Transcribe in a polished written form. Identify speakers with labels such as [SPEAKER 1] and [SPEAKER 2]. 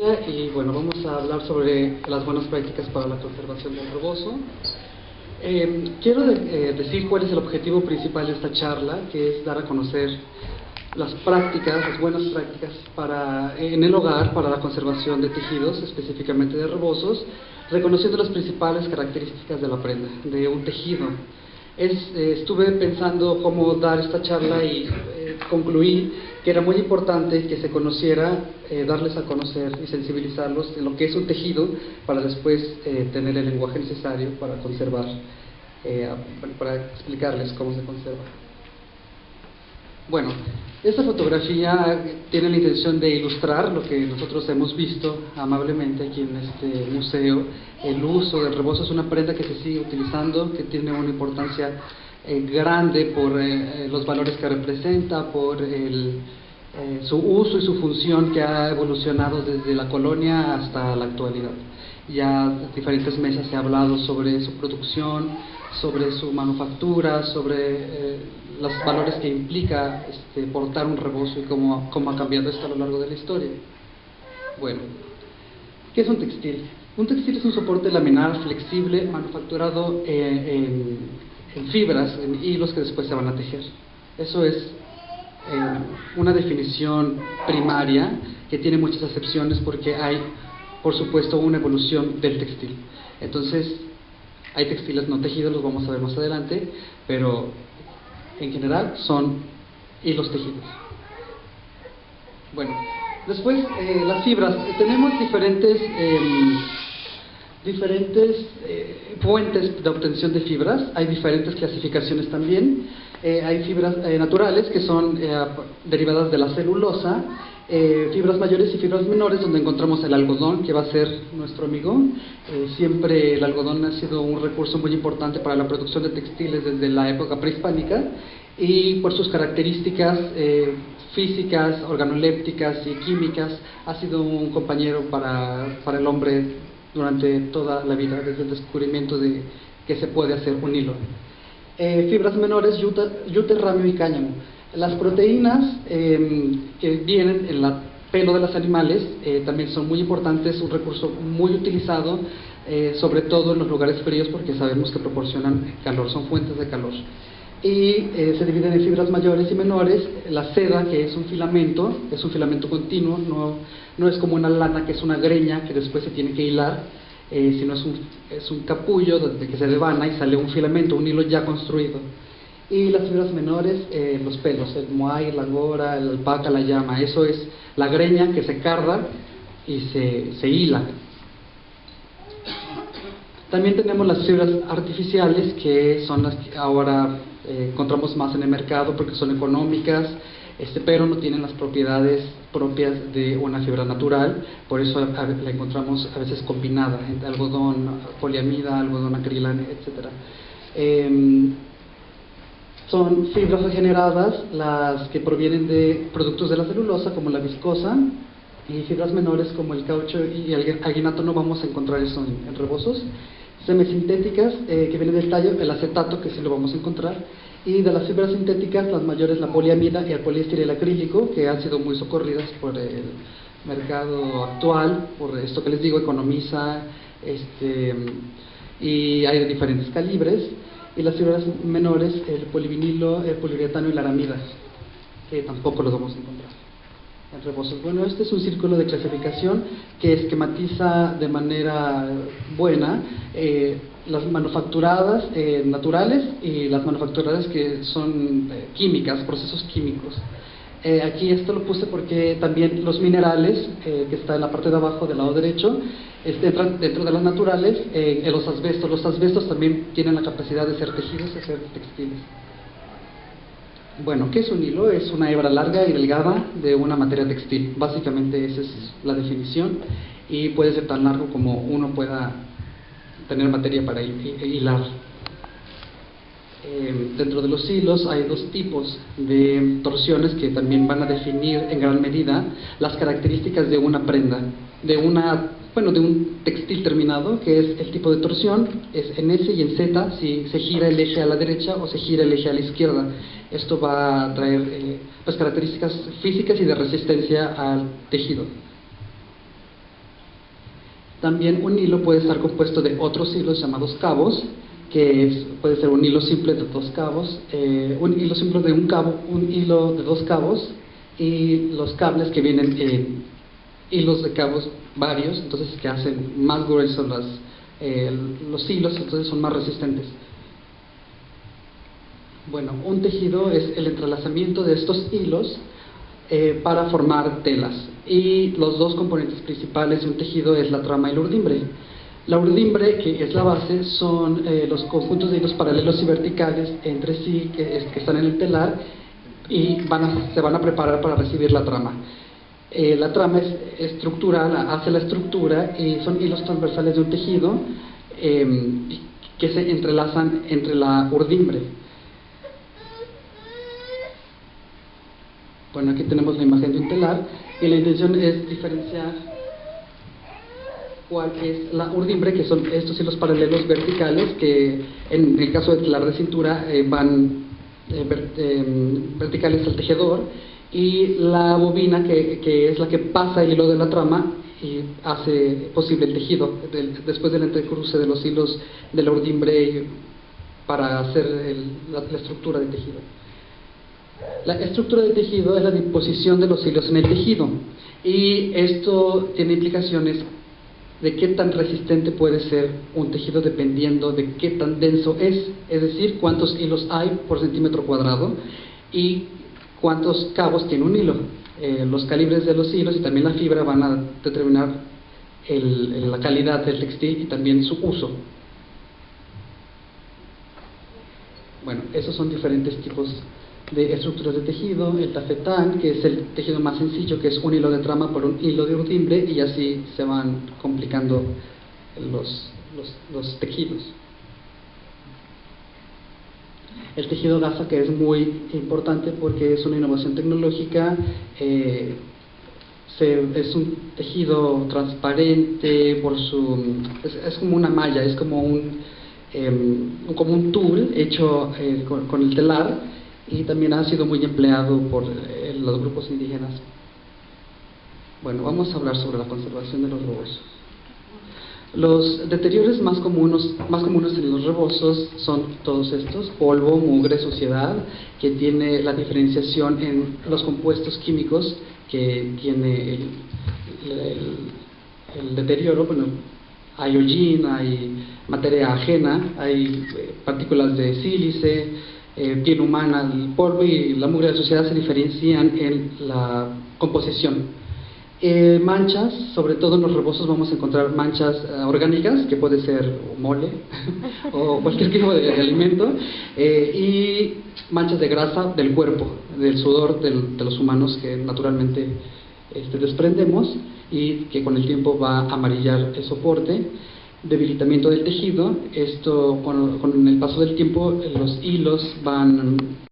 [SPEAKER 1] Y bueno, vamos a hablar sobre las buenas prácticas para la conservación del rebozo. Quiero decir cuál es el objetivo principal de esta charla, que es dar a conocer las prácticas, las buenas prácticas en el hogar para la conservación de tejidos, específicamente de rebozos, reconociendo las principales características de la prenda, de un tejido. Estuve pensando cómo dar esta charla y concluí que era muy importante que se conociera, darles a conocer y sensibilizarlos en lo que es un tejido para después tener el lenguaje necesario para conservar, para explicarles cómo se conserva. Bueno, esta fotografía tiene la intención de ilustrar lo que nosotros hemos visto amablemente aquí en este museo. El uso del rebozo es una prenda que se sigue utilizando, que tiene una importancia grande por los valores que representa, por su uso y su función que ha evolucionado desde la colonia hasta la actualidad. Ya en diferentes mesas se ha hablado sobre su producción, sobre su manufactura, sobre los valores que implica portar un rebozo y cómo ha cambiado esto a lo largo de la historia. Bueno, ¿qué es un textil? Un textil es un soporte laminar flexible manufacturado en fibras, en hilos que después se van a tejer. Eso es una definición primaria que tiene muchas acepciones porque hay, por supuesto, una evolución del textil. Entonces, hay textiles no tejidos, los vamos a ver más adelante, pero en general son hilos tejidos. Bueno, después las fibras. Tenemos diferentes fuentes de obtención de fibras. Hay diferentes clasificaciones también. Hay fibras naturales que son derivadas de la celulosa, fibras mayores y fibras menores, donde encontramos el algodón, que va a ser nuestro amigo. Siempre el algodón ha sido un recurso muy importante para la producción de textiles desde la época prehispánica, y por sus características físicas, organolépticas y químicas ha sido un compañero para el hombre durante toda la vida, desde el descubrimiento de que se puede hacer un hilo. Fibras menores, yute, ramio y cáñamo. Las proteínas que vienen en el pelo de los animales también son muy importantes, un recurso muy utilizado, sobre todo en los lugares fríos, porque sabemos que proporcionan calor, son fuentes de calor. Y se dividen en fibras mayores y menores. La seda, que es un filamento continuo, no es como una lana que es una greña que después se tiene que hilar, sino es un capullo desde que se devana y sale un filamento, un hilo ya construido. Y las fibras menores, los pelos, el moai, la angora, la alpaca, la llama, eso es la greña que se carda y se hila. También tenemos las fibras artificiales, que son las que ahora encontramos más en el mercado porque son económicas, pero no tienen las propiedades propias de una fibra natural. Por eso la encontramos a veces combinada entre algodón poliamida, algodón acrilano, etc. Son fibras regeneradas las que provienen de productos de la celulosa, como la viscosa, y fibras menores como el caucho y el alginato. No vamos a encontrar eso en rebozos. Semisintéticas, que vienen del tallo, el acetato, que sí lo vamos a encontrar, y de las fibras sintéticas, las mayores, la poliamida y el poliéster y el acrílico, que han sido muy socorridas por el mercado actual, por esto que les digo, economiza, y hay de diferentes calibres. Y las fibras menores, el polivinilo, el poliuretano y la aramida, que tampoco los vamos a encontrar en rebozos. Bueno, este es un círculo de clasificación que esquematiza de manera buena las manufacturadas naturales y las manufacturadas que son químicas, procesos químicos. Aquí esto lo puse porque también los minerales, que está en la parte de abajo del lado derecho, dentro de las naturales, los asbestos también tienen la capacidad de ser tejidos y ser textiles. Bueno, ¿qué es un hilo? Es una hebra larga y delgada de una materia textil. Básicamente esa es la definición, y puede ser tan largo como uno pueda tener materia para hilar. Dentro de los hilos hay dos tipos de torsiones que también van a definir en gran medida las características de una prenda, de un textil terminado, que es el tipo de torsión, es en S y en Z, si se gira el eje a la derecha o se gira el eje a la izquierda. Esto va a traer características físicas y de resistencia al tejido. También un hilo puede estar compuesto de otros hilos llamados cabos, puede ser un hilo simple de dos cabos, un hilo simple de un cabo, un hilo de dos cabos, y los cables que vienen en hilos de cabos varios, entonces que hacen más gruesos los hilos, entonces son más resistentes. Bueno, un tejido es el entrelazamiento de estos hilos para formar telas, y los dos componentes principales de un tejido es la trama y la urdimbre. La urdimbre, que es la base, son los conjuntos de hilos paralelos y verticales entre sí que están en el telar y se van a preparar para recibir la trama. La trama es estructural, hace la estructura, y son hilos transversales de un tejido que se entrelazan entre la urdimbre. Bueno, aquí tenemos la imagen de un telar, y la intención es diferenciar cuál es la urdimbre, que son estos hilos paralelos verticales que en el caso del telar de cintura van verticales al tejedor, y la bobina que es la que pasa el hilo de la trama y hace posible el tejido después del entrecruce de los hilos de la urdimbre para hacer la estructura del tejido. La estructura del tejido es la disposición de los hilos en el tejido, y esto tiene implicaciones de qué tan resistente puede ser un tejido dependiendo de qué tan denso es decir, cuántos hilos hay por centímetro cuadrado y cuántos cabos tiene un hilo. Los calibres de los hilos y también la fibra van a determinar la calidad del textil y también su uso. Bueno, esos son diferentes tipos de estructuras de tejido. El tafetán, que es el tejido más sencillo, que es un hilo de trama por un hilo de urdimbre, y así se van complicando los tejidos. El tejido gasa, que es muy importante porque es una innovación tecnológica, es un tejido transparente es como una malla, es como un tul hecho con el telar, y también ha sido muy empleado por los grupos indígenas. Bueno, vamos a hablar sobre la conservación de los rebozos. Los deterioros más comunes en los rebozos son todos estos: polvo, mugre, suciedad, que tiene la diferenciación en los compuestos químicos que tiene el deterioro. Bueno, hay hollín, hay materia ajena, hay partículas de sílice, piel humana. El polvo y la mugre de la suciedad se diferencian en la composición. Manchas, sobre todo en los rebozos vamos a encontrar manchas orgánicas, que puede ser mole o cualquier tipo de alimento, y manchas de grasa del cuerpo, del sudor de los humanos, que naturalmente desprendemos y que con el tiempo va a amarillar el soporte. Debilitamiento del tejido, esto con el paso del tiempo los hilos van